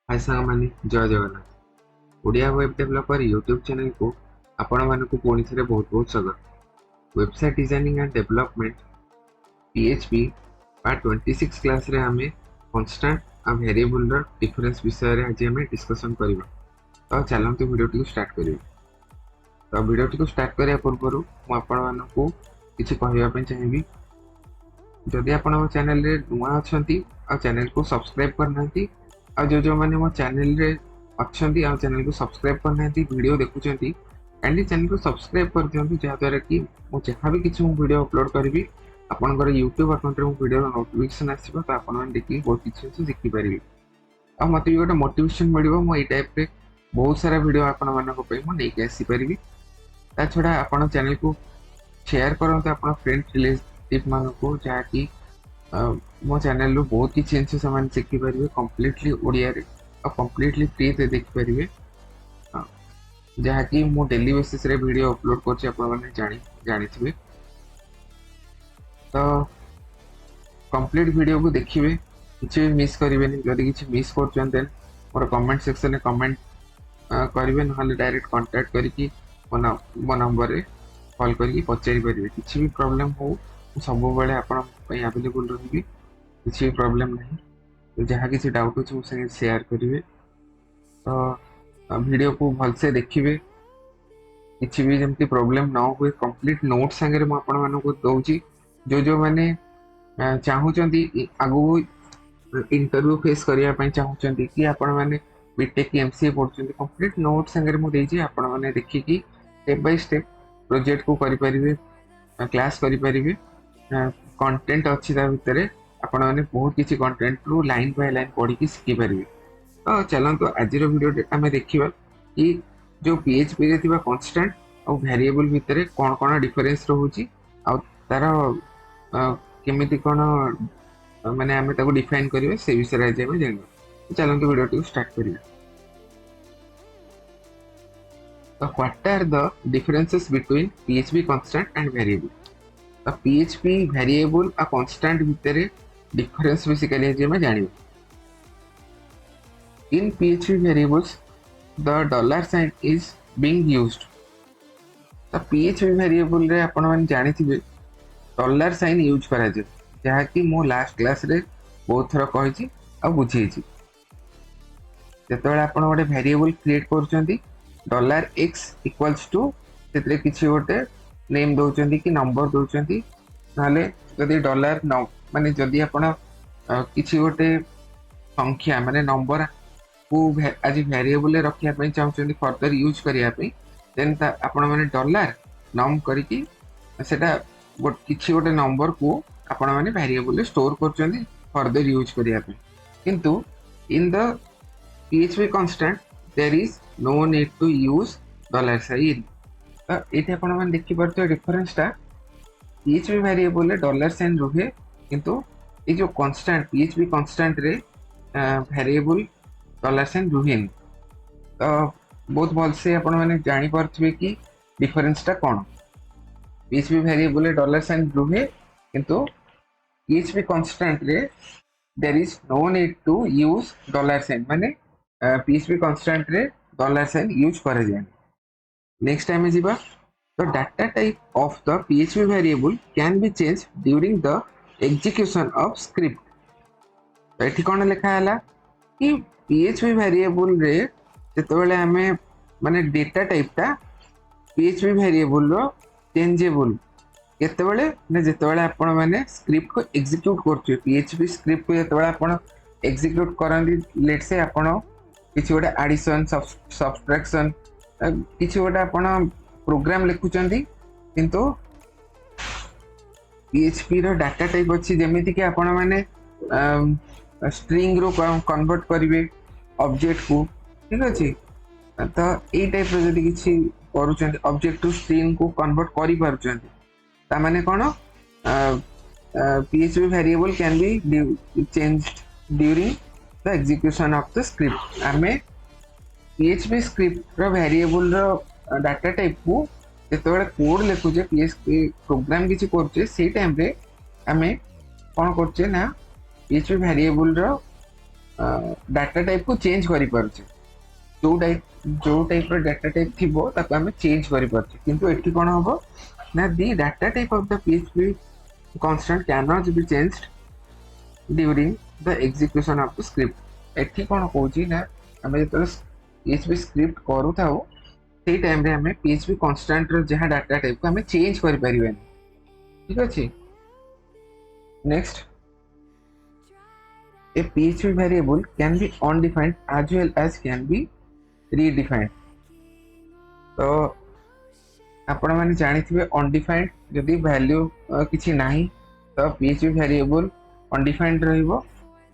हाय सांग माने जय Jagannath Odia web developer YouTube channel को आपण मानक पुणी थे बहुत बहुत स्वागत। Website designing and development PHP part 26 class रे हमें कांस्टेंट आ वेरिएबल रो डिफरेंस विषय रे आज हमें डिस्कशन करबा। तो चलंतु वीडियो टी स्टार्ट करियो। तो वीडियो टी स्टार्ट करिया पूर्व मु आपण मानक किछि कहबा पय चाहिबी। जदि आपण मो चैनल रे नुआ अछंती आ चैनल को सब्सक्राइब करनांती आ जो माने मो चैनल रे अच्छी आ चैनल को सब्सक्राइब करना वीडियो देखुंट काइंडली चैनल को सब्सक्राइब कर दियंतु जहाँद्वारा कि मु जहाँ भी किसी वीडियो अपलोड करी आपंकर यूट्यूब अकाउंट में वीडियो नोटिफिकेशन आसो तो आपन देखिए बहुत किसी शिखिपारे आ मत भी गोटे मोटिवेशन मिलो मुझे टाइप रे बहुत सारा वीडियो आपण मानक आसीपारि। ता छड़ा आपण चैनल को शेयर करते आप फ्रेंड रिलेटिव मानक जहाँकि मो चैनल रू बहुत किसी जिन से शिखिपारे कम्प्लीटली ओडिया रे और कम्प्लीटली फ्री रे देखिपारे जहाँकि मु डेली बेसिस रे वीडियो अपलोड करछि आपण माने जानिथिबे। तो कंप्लीट वीडियो को देखिए किसी भी मिस करेंगे जदि किसी मिस कर देन मोर कमेंट सेक्शन में कमेंट करेंगे ना डायरेक्ट कांटेक्ट करके मो नंबर रे कॉल करके पचारि पारे किसी भी प्रॉब्लम हो सब बेले आपण अवेलेबल रही किसी भी प्रॉब्लम नहीं। तो जहाँ किसी डाउट हो शेयर करेंगे तो वीडियो को भलसे देखिए किसी भी जमती प्रॉब्लम ना हुए कंप्लीट नोट सांगे मुझे दौची जो मैंने चाहूँगी आगु इंटरव्यू फेस करने चाहूँगी कि आपण मैंने बीटेक MCA पढ़ुं कंप्लीट नोट सांगे मुझे आपण मैंने देखिकी स्टेप बाय स्टेप प्रोजेक्ट को करें क्लास करें कंटेंट अच्छी भितर आपण मैंने बहुत किसी कंटेंट रू लाइन बाय लाइन पढ़ी शिखिपारे। तो चलते आज वीडियो आम देखा कि जो PHP रे थिबा कांस्टेंट और वेरिएबल भितर कौन कौन डिफरेंस रोची आ तार केमिति कौन माने आमे ताको डिफाइन करिवे से विषय आज आमे जानबा। चलंतु वीडियो टी स्टार्ट करिवे। तो what are the differences between PHP constant and variable. तो PHP वेरिएबल आ कांस्टेंट भितर डिफरेंस बेसिकली आज आमे जानिबा। In PHP variables, the dollar sign is being used. तो PHP variable रे आपण मन जानि थिबे डॉलर साइन यूज करा जे जहा कि मो लास्ट क्लास रे बहुत थरा कहि छी आ बुझी छी। जेतबेला आपण गोटे वेरिएबल क्रिएट करचंती $x इक्वल्स टू सेतरे किछि गोटे नेम दोचंती कि नंबर दोचंती नाले जदी डॉलर माने जदी आपण किछि गोटे संख्या माने नंबर को आज वेरिएबल रखिया पई चाहउछंती फर्दर यूज करिया पई देन आपण माने डॉलर नम करिकि सेटा किछि गोटे नंबर को आपण माने वेरिएबल स्टोर करचंती फर्दर यूज करिया पई। किंतु in the PHP constant there is no need to use dollar sign. तो एठी आपण माने देखि परतो डिफरेंस ता PHP वेरिएबल रे डॉलर साइन रहे किंतु ए जो कांस्टेंट PHP कांस्टेंट रे वेरिएबल डॉलर साइन रुहेन। तो बहुत भल से आपण माने जानि परथिबे कि डिफरेंस ता कोन। PHP वेरिएबल डॉलर साइन रुहे किंतु PHP कांस्टेंट रे there is no need to use dollar sign माने PHP कांस्टेंट रे डॉलर साइन यूज करे जाय। नेक्स्ट टाइम जिबा। तो data type of the PHP variable can be change during the execution of script. तो एठी कोन लिखा हला कि PHP वेरिएबल रे जेतबेले हमें माने डेटा टाइप ता PHP वेरिएबल रो चेंजेबल केतबेले ने जेतबेले आपण माने स्क्रिप्ट को एग्जीक्यूट करछे PHP स्क्रिप्ट को जेतबेले आपण एग्जीक्यूट करंदी लेट से आपण किछि गोटे एडिशन सब्सट्रैक्शन किछि गोटे आपण प्रोग्राम लिखुचंदी किंतु PHP रो डाटा टाइप अछि जेमिति कि आपण माने स्ट्रिंग रो कन्वर्ट करिवे ऑब्जेक्ट को ठीक अछि। तो ए टाइप रो जदी किछि करूचंती ऑब्जेक्ट टू स्ट्रिंग को कन्वर्ट करि पारुचंती ता माने कोन PHP variable can be changed during the execution of the script. आमे PHP स्क्रिप्ट रो वेरिएबल रो डाटा टाइप को जेतबेले कोड लिखुचे PHP प्रोग्राम किछि करछे से टाइम रे आमे कोन करछे ना PHP वेरिएबल रो डाटा टाइप को चेंज करि पारुछे जो टाइप रो डाटा टाइप थिबो ताको हमें चेंज करि पारुछे किंतु एठी कोन हबो ना the data type of the PHP constant cannot be changed during the execution of the script एठी कोन कहूची ना हमें जतले PHP स्क्रिप्ट करू थाओ सेही टाइम रे हमें PHP constant रो जहा डाटा टाइप को हमें चेंज करि परिबेनी ठीक अछि next a PHP variable can be undefined as well as can be redefined तो आपण माने जानिथिबे अनडिफाइंड जदि वैल्यू किछि नाही तो PHP वेरिएबल अनडिफाइंड रहइबो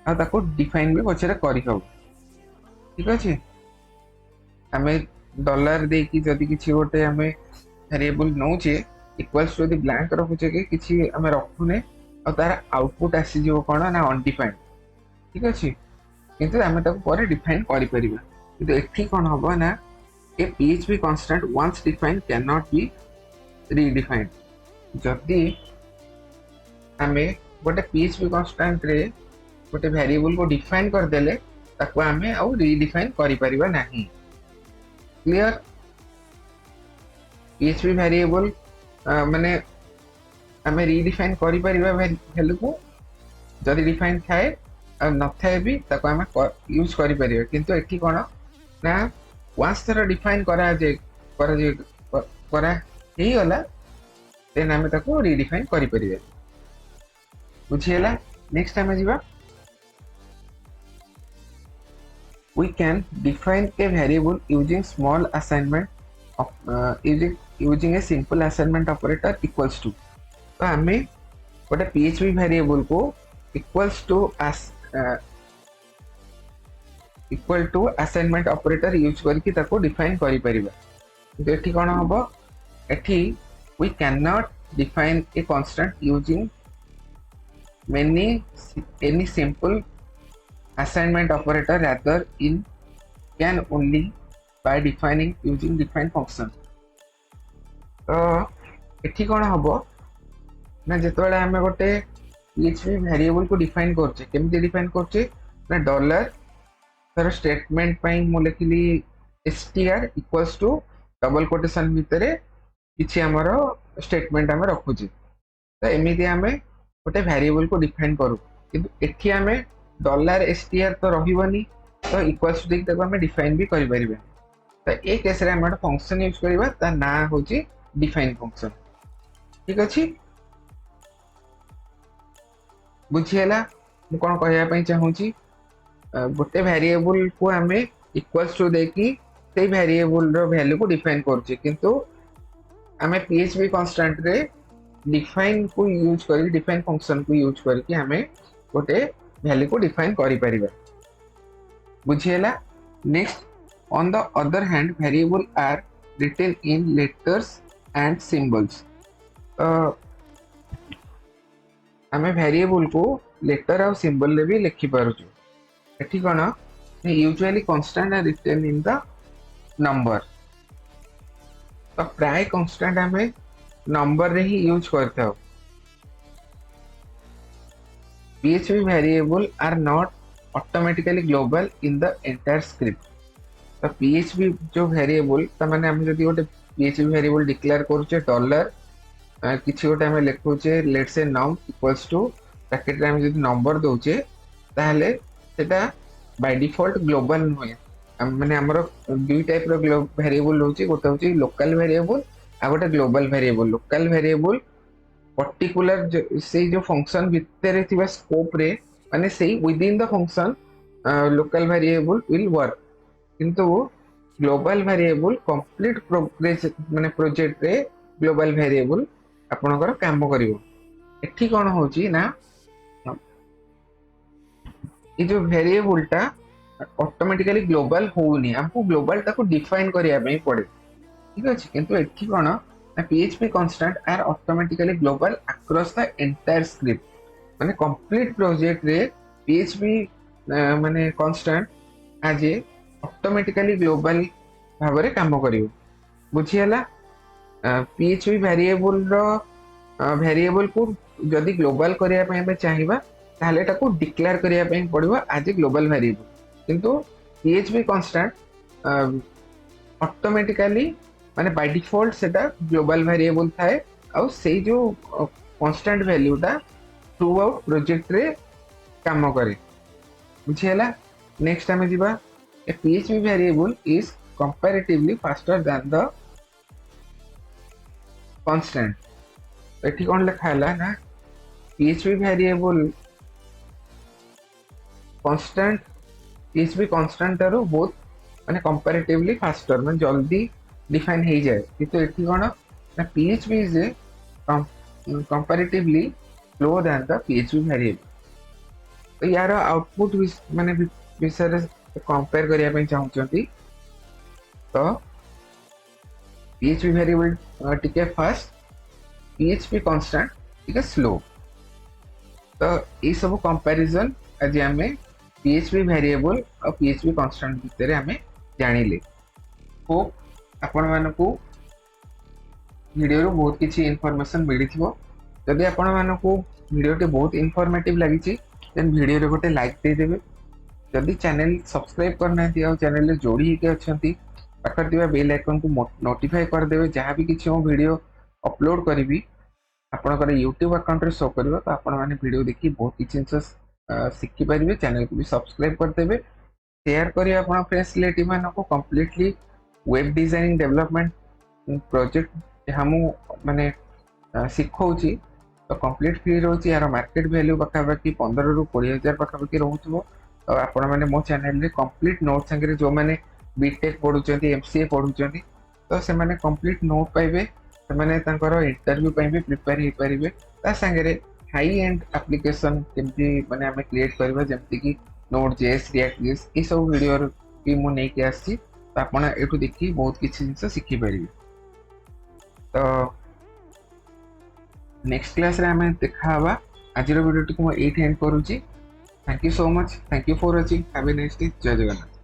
आ ताको डिफाइन भी पछरे करि हबो ठीक अछि हमें डॉलर दे कि जदि किछि गोटे हमें वेरिएबल नौचे इक्वल्स टू द ब्लैंक रखुचे कि किछि हमें रखुने आ तार आउटपुट आसी जीवो कोन ना अनडिफाइंड ठीक अछि किंतु हमें ताको पर डिफाइन करि परिबा किंतु एठी कोन हबो ना a PHP constant once defined cannot be redefined जदि हमें गोटे PHP constant रे गोटे वेरिएबल को डिफाइन कर देले ताको हमें आउ रीडिफाइन करि परिबा नाही क्लियर PHP वेरिएबल माने हमें रीडिफाइन करि परिबा वैल्यू को जदि डिफाइन थाए आ न थाए भी ताको हमें यूज करि परिबा किंतु एठी कोन ना once तरह डिफाइन करा ही होला देन हमें ताको रीडिफाइन करि परिबे बुझियला नेक्स्ट टाइम जीवा we can define a variable using small assignment of using a simple assignment operator equals to तो हमें गोटे PHP वेरिएबल को equals to equal to assignment operator use करके ताको डिफाइन करि परिबा तो एठी कोन हबो एठी we can not define a constant using any simple assignment operator rather in can only by defining using define function तो एठी कोन हबो ना जेतबेले हमें गोटे PHP वेरिएबल को डिफाइन करछे केमति डिफाइन करछे ना डॉलर तर स्टेटमेंट पाई मु लिखली str equals to double quotation भितर किछि हमरो स्टेटमेंट हम रखुची तो एमिति हमें गोटे वेरिएबल को डिफाइन करू किंतु एठी हमें $str तो रहिबनी तो इक्वल्स टू देखि हमें डिफाइन भी करि परिबे तो ए केस रे हम फंक्शन यूज करबा ता ना होची डिफाइन फंक्शन ठीक अछि बुझियला मु कोन कहया पई चाहूची गोटे वेरिएबल को हमें इक्वल्स टू देखि से वेरिएबल रो वैल्यू को डिफाइन करछे किंतु हमें PHP कांस्टेंट रे डिफाइन को यूज करी डिफाइन फंक्शन को यूज करके हमें गोटे वैल्यू को डिफाइन करि परिबा बुझियला next on the other hand variable are written in letters and symbols हमें वेरिएबल को लेटर और सिंबल रे भी लिखि पारुछु एठी कोन usually constant are written in the number तो प्राय कांस्टेंट हमें नंबर रे ही यूज करते हो PHP variable are not automatically global in the entire script तो PHP जो वेरिएबल त माने हम जदी गोटे PHP वेरिएबल डिक्लेयर करछे डॉलर किछि गोटे हम लिखुचे let's say num equals to bracket रे हम जदी नंबर दोचे ताहले सेटा बाय डिफॉल्ट ग्लोबल होय माने हमरो दुई टाइप रो वेरिएबल होची गोटे होची लोकल वेरिएबल आ गोटे global variable local variable particular से जो फंक्शन भितर थिबा स्कोप रे माने सेही with in the function local variable will work किंतु ग्लोबल वेरिएबल कंप्लीट प्रोग्रेस माने प्रोजेक्ट रे ग्लोबल वेरिएबल आपनकर काम करिवो एठी कोन होची ना ये जो वेरिएबल टा ऑटोमेटिकली ग्लोबल होनी हमको ग्लोबल टा को डिफाइन करिया पे पड़े ठीक अछि किंतु एठी कोन ना PHP constant are automatically global across the entire script माने कंप्लीट प्रोजेक्ट रे PHP माने कांस्टेंट आज ऑटोमेटिकली ग्लोबल भाबरे काम करियो बुझियला PHP वेरिएबल रो वेरिएबल को जदी ग्लोबल करिया पे हमें चाहिबा ताहले एटा को डिक्लेयर करिया पे पड़िबो एज ए ग्लोबल वेरिएबल किंतु php कांस्टेंट ऑटोमेटिकली माने बाय डिफॉल्ट सेटा ग्लोबल वेरिएबल थाए आ सेई जो कांस्टेंट वैल्यूटा थ्रू आउट प्रोजेक्ट रे काम करे बुझियला। नेक्स्ट आमे जिबा ए php variable is comparatively faster than the constant। एठी कोन लिखा हैला ना php variable constant php constant रो बहुत माने comparatively faster माने जल्दी डिफाइन हो जाए किंतु एठी कोन ना php is comparatively slower than the php variable. तो यार आउटपुट माने विषय कंपेयर करिया पे चाहउछंती तो php वेरिएबल टिके फास्ट php कांस्टेंट टिके स्लो। तो ये सब कंपैरिजन आज हमें php वेरिएबल और php कांस्टेंट भितर हमें जानिले। होप आपण मानकू वीडियो रो बहुत किछि इन्फॉर्मेशन मिलिथिबो। जदि आपण मानकू वीडियो टे बहुत इन्फॉर्मेटिव लागिछि देन वीडियो रे गोटे लाइक दे देबे। जदि चैनल सब्सक्राइब करना दिया चैनल रे जोड़ी के अछंती पाखर दिबा बेल आइकन को नोटिफाई कर देबे। जहां भी किछि मो वीडियो अपलोड करबी आपनकर यूट्यूब अकाउंट रे शो करबो तो आपण माने वीडियो देखि बहुत किछि सिखि परिबे। चैनल को भी सब्सक्राइब कर देबे शेयर करिए आपण फ्रेंड्स रिलेटिव माने को completely web designing development project हम माने सिखौची तो कंप्लीट फ्री रोची। यार मार्केट वैल्यू पाखापाखि 15 रु 20,000 पाखापाखि रोथबो। तो आपण माने मो चैनल रे कंप्लीट नोट संगे जो माने बीटेक पढुचंती एमसीए पढुचंती तो से माने कंप्लीट नोट पाइबे। से माने तांकर इंटरव्यू पई भी प्रिपेयर हे परिबे। ता संगे रे हाई एंड एप्लीकेशन केमती माने हमें क्रिएट करबा जेमती कि Node.js ReactJs ए सब वीडियो भी मु नै के आसी। तो आपण एटु देखि बहुत किछि जिंस सिखि परिबे। तो नेक्स्ट क्लास रे हमें देखा हवा। आज वीडियो टी को एट एंड करूची। Thank you so much. Thank you for watching. Have a nice day. जय जगन्नाथ।